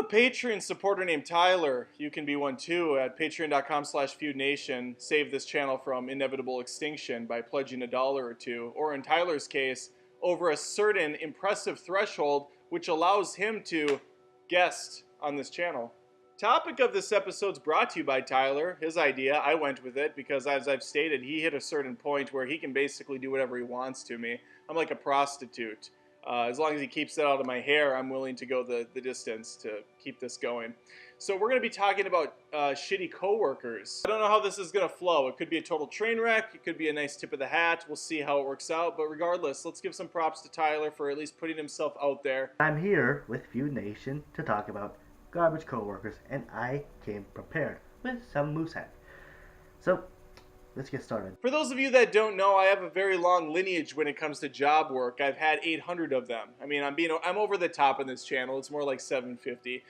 A Patreon supporter named Tyler. You can be one too at patreon.com/feudnation. Save this channel from inevitable extinction by pledging $1 or $2, or in Tyler's case, over a certain impressive threshold which allows him to guest on this channel. Topic of this episode is brought to you by Tyler. His idea, I went with it because, as I've stated, he hit a certain point where he can basically do whatever he wants to me. I'm like a prostitute. As long as he keeps it out of my hair, I'm willing to go the distance to keep this going. So we're going to be talking about shitty coworkers. I don't know how this is going to flow. It could be a total train wreck. It could be a nice tip of the hat. We'll see how it works out. But regardless, let's give some props to Tyler for at least putting himself out there. I'm here with Feud Nation to talk about garbage coworkers, and I came prepared with some moose head. So, let's get started. For those of you that don't know, I have a very long lineage when it comes to job work. I've had 800 of them. I mean, I'm over the top on this channel. It's more like 750.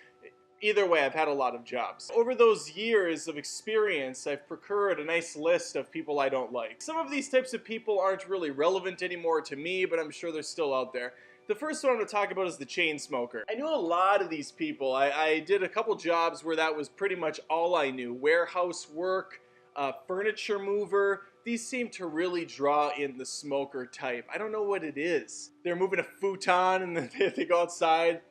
Either way, I've had a lot of jobs. Over those years of experience, I've procured a nice list of people I don't like. Some of these types of people aren't really relevant anymore to me, but I'm sure they're still out there. The first one I'm going to talk about is the chain smoker. I knew a lot of these people. I did a couple jobs where that was pretty much all I knew. Warehouse work, furniture mover. These seem to really draw in the smoker type. I don't know what it is. They're moving a futon and then they go outside.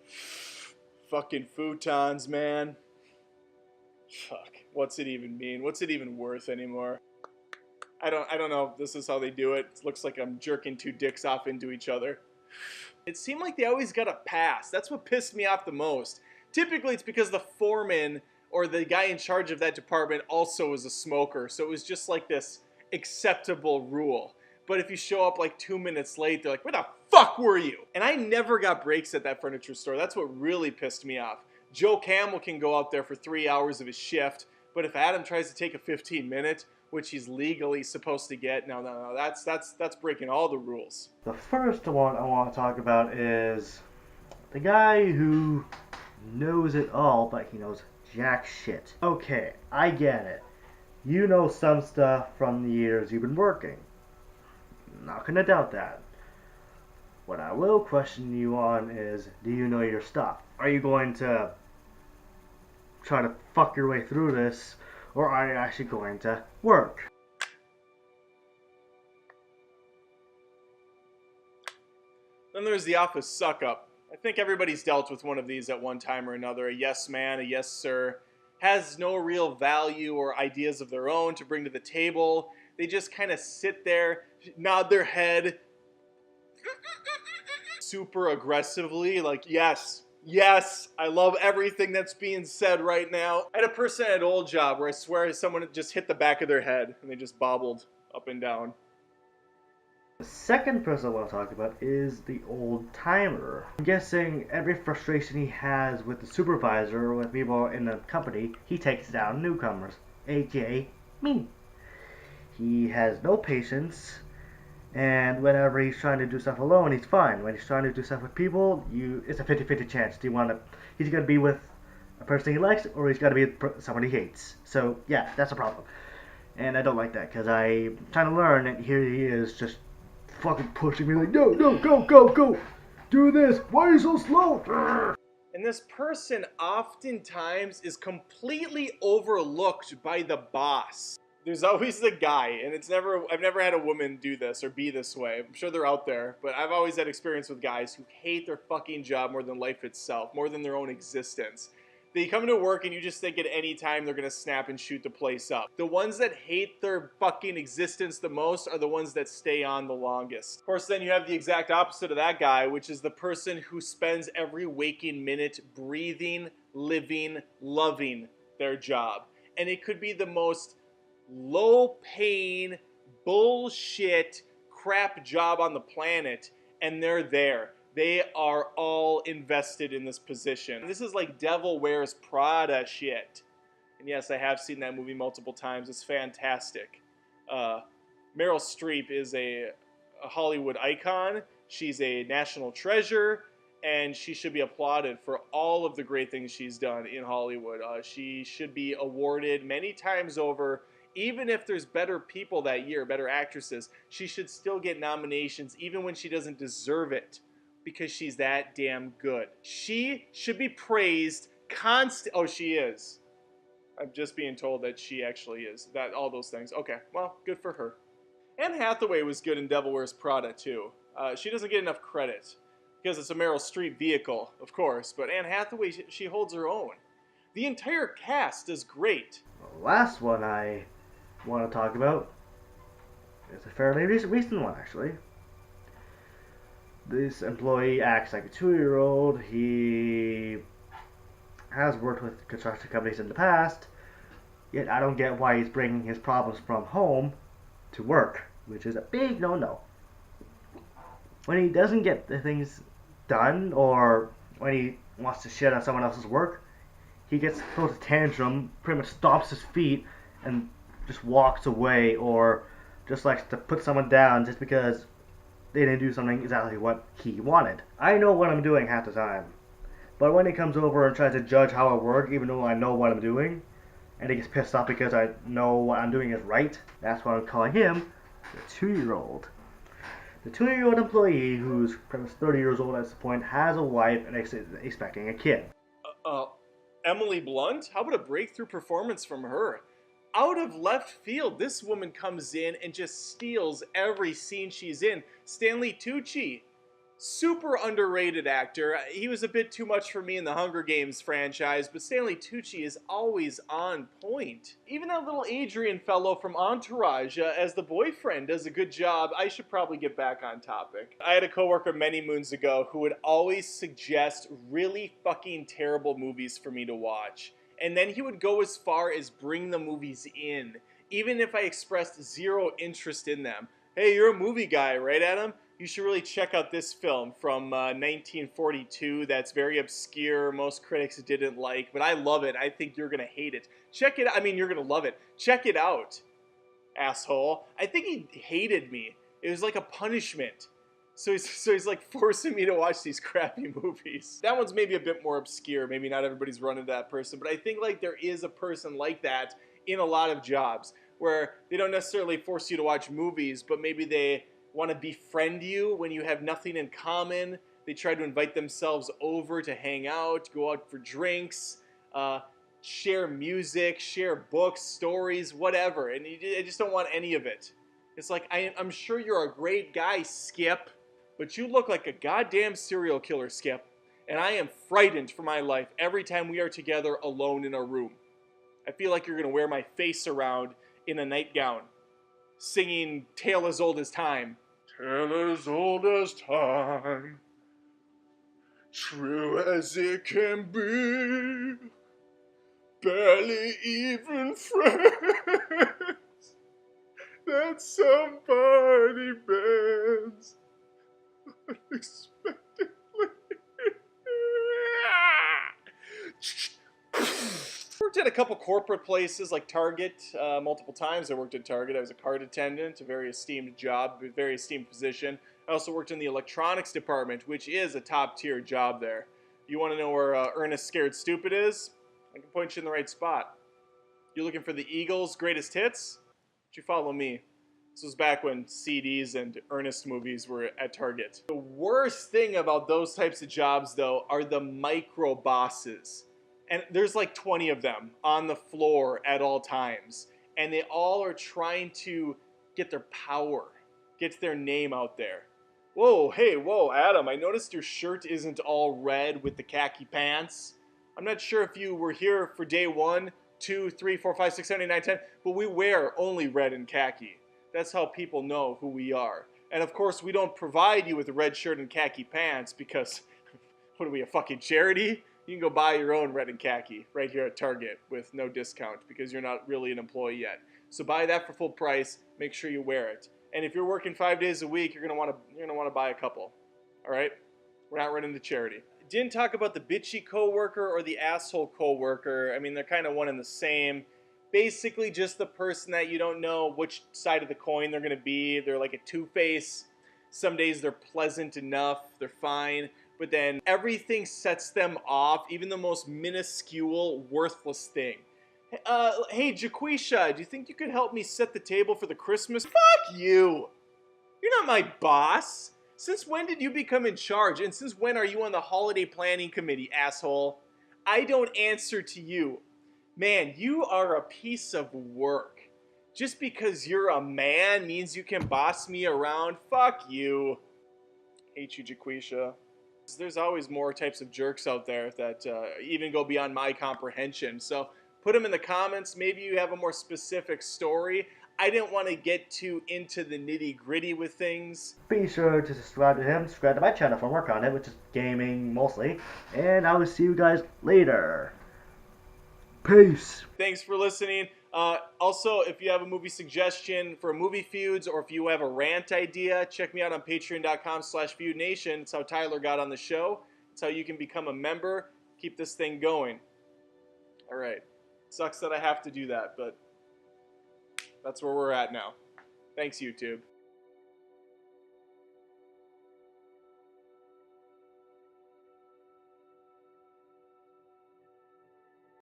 Fucking futons, man. Fuck. What's it even mean? What's it even worth anymore? I don't know if this is how they do it. It looks like I'm jerking two dicks off into each other. It seemed like they always got a pass. That's what pissed me off the most. Typically, it's because the foreman or the guy in charge of that department also was a smoker. So it was just like this acceptable rule. But if you show up like 2 minutes late, they're like, where the fuck were you? And I never got breaks at that furniture store. That's what really pissed me off. Joe Camel can go out there for 3 hours of his shift. But if Adam tries to take a 15-minute, which he's legally supposed to get, no, that's breaking all the rules. The first one I want to talk about is the guy who knows it all, but he knows jack shit. Okay, I get it. You know some stuff from the years you've been working. Not gonna doubt that. What I will question you on is, do you know your stuff? Are you going to try to fuck your way through this, or are you actually going to work? Then there's the office suck-up. I think everybody's dealt with one of these at one time or another. A yes man, a yes sir. Has no real value or ideas of their own to bring to the table. They just kind of sit there, nod their head super aggressively, like, yes, I love everything that's being said right now. I had a person at an old job where I swear someone just hit the back of their head and they just bobbled up and down. The second person I want to talk about is the old timer. I'm guessing every frustration he has with the supervisor or with people in the company, he takes down newcomers, aka me. He has no patience, and whenever he's trying to do stuff alone, he's fine. When he's trying to do stuff with people, it's a 50-50 chance. He's going to be with a person he likes, or he's got to be with someone he hates. So yeah, that's a problem. And I don't like that, because I'm trying to learn, and here he is just fucking pushing me like, no, go, do this, why are you so slow? And this person oftentimes is completely overlooked by the boss. There's always the guy, and I've never had a woman do this or be this way. I'm sure they're out there, but I've always had experience with guys who hate their fucking job more than life itself, more than their own existence. They come to work and you just think at any time they're gonna snap and shoot the place up. The ones that hate their fucking existence the most are the ones that stay on the longest. Of course, then you have the exact opposite of that guy, which is the person who spends every waking minute breathing, living, loving their job. And it could be the most low-paying, bullshit, crap job on the planet, and they're there. They are all invested in this position. This is like Devil Wears Prada shit. And yes, I have seen that movie multiple times. It's fantastic. Meryl Streep is a Hollywood icon. She's a national treasure, and she should be applauded for all of the great things she's done in Hollywood. She should be awarded many times over. Even if there's better people that year, better actresses, she should still get nominations even when she doesn't deserve it, because she's that damn good. She should be praised Oh, she is. I'm just being told that she actually is. That all those things. Okay, well, good for her. Anne Hathaway was good in Devil Wears Prada too. She doesn't get enough credit because it's a Meryl Streep vehicle, of course. But Anne Hathaway, she holds her own. The entire cast is great. The last one I want to talk about is a fairly recent one, actually. This employee acts like a 2-year-old. He has worked with construction companies in the past, yet I don't get why he's bringing his problems from home to work, which is a big no-no. When he doesn't get the things done, or when he wants to shit on someone else's work, he throws a tantrum, pretty much stomps his feet, and just walks away, or just likes to put someone down just because they didn't do something exactly what he wanted. I know what I'm doing half the time, but when he comes over and tries to judge how I work, even though I know what I'm doing, and he gets pissed off because I know what I'm doing is right, that's why I'm calling him the 2-year-old. The 2-year-old employee, who's pretty much 30 years old at this point, has a wife and is expecting a kid. Emily Blunt? How about a breakthrough performance from her? Out of left field, this woman comes in and just steals every scene she's in. Stanley Tucci, super underrated actor. He was a bit too much for me in the Hunger Games franchise, but Stanley Tucci is always on point. Even that little Adrian fellow from Entourage as the boyfriend does a good job. I should probably get back on topic. I had a coworker many moons ago who would always suggest really fucking terrible movies for me to watch. And then he would go as far as bring the movies in, even if I expressed zero interest in them. Hey, you're a movie guy, right, Adam? You should really check out this film from 1942 that's very obscure. Most critics didn't like, but I love it. I think you're going to hate it. Check it out. I mean, you're going to love it. Check it out, asshole. I think he hated me. It was like a punishment. So he's like forcing me to watch these crappy movies. That one's maybe a bit more obscure. Maybe not everybody's run into that person, but I think like there is a person like that in a lot of jobs where they don't necessarily force you to watch movies, but maybe they want to befriend you when you have nothing in common. They try to invite themselves over to hang out, go out for drinks, share music, share books, stories, whatever. And I just don't want any of it. It's like, I'm sure you're a great guy, Skip, but you look like a goddamn serial killer, Skip. And I am frightened for my life every time we are together alone in a room. I feel like you're going to wear my face around in a nightgown, singing Tale as Old as Time. Tale as old as time, true as it can be, barely even friends, that somebody bends unexpectedly. Worked at a couple corporate places like Target multiple times. I worked at Target. I was a cart attendant, a very esteemed job, a very esteemed position. I also worked in the electronics department, which is a top tier job there. You want to know where Ernest Scared Stupid is? I can point you in the right spot. You're looking for the Eagles' greatest hits? Would you follow me? This was back when CDs and Ernest movies were at Target. The worst thing about those types of jobs, though, are the micro bosses. And there's like 20 of them on the floor at all times. And they all are trying to get their power, get their name out there. Whoa, hey, whoa, Adam, I noticed your shirt isn't all red with the khaki pants. I'm not sure if you were here for day 1, 2, 3, 4, 5, 6, 7, 8, 9, 10, but we wear only red and khaki. That's how people know who we are. And of course, we don't provide you with a red shirt and khaki pants because, what are we, a fucking charity? You can go buy your own red and khaki right here at Target with no discount because you're not really an employee yet. So buy that for full price. Make sure you wear it. And if you're working 5 days a week, you're gonna want to buy a couple. All right? We're not running the charity. Didn't talk about the bitchy coworker or the asshole coworker. I mean, they're kind of one and the same. Basically, just the person that you don't know which side of the coin they're gonna be. They're like a two-face. Some days they're pleasant enough. They're fine. But then everything sets them off, even the most minuscule, worthless thing. Hey, Jaquisha, do you think you could help me set the table for the Christmas? Fuck you! You're not my boss! Since when did you become in charge? And since when are you on the holiday planning committee, asshole? I don't answer to you. Man, you are a piece of work. Just because you're a man means you can boss me around? Fuck you. Hate you, Jaquisha. There's always more types of jerks out there that even go beyond my comprehension. So put them in the comments. Maybe you have a more specific story. I didn't want to get too into the nitty gritty with things. Be sure to subscribe to him, subscribe to my channel for more content, which is gaming mostly. And I will see you guys later. Peace. Thanks for listening. Also, if you have a movie suggestion for movie feuds, or if you have a rant idea, check me out on patreon.com/feudnation. It's how Tyler got on the show. It's how you can become a member. Keep this thing going. All right. Sucks that I have to do that, but that's where we're at now. Thanks, YouTube.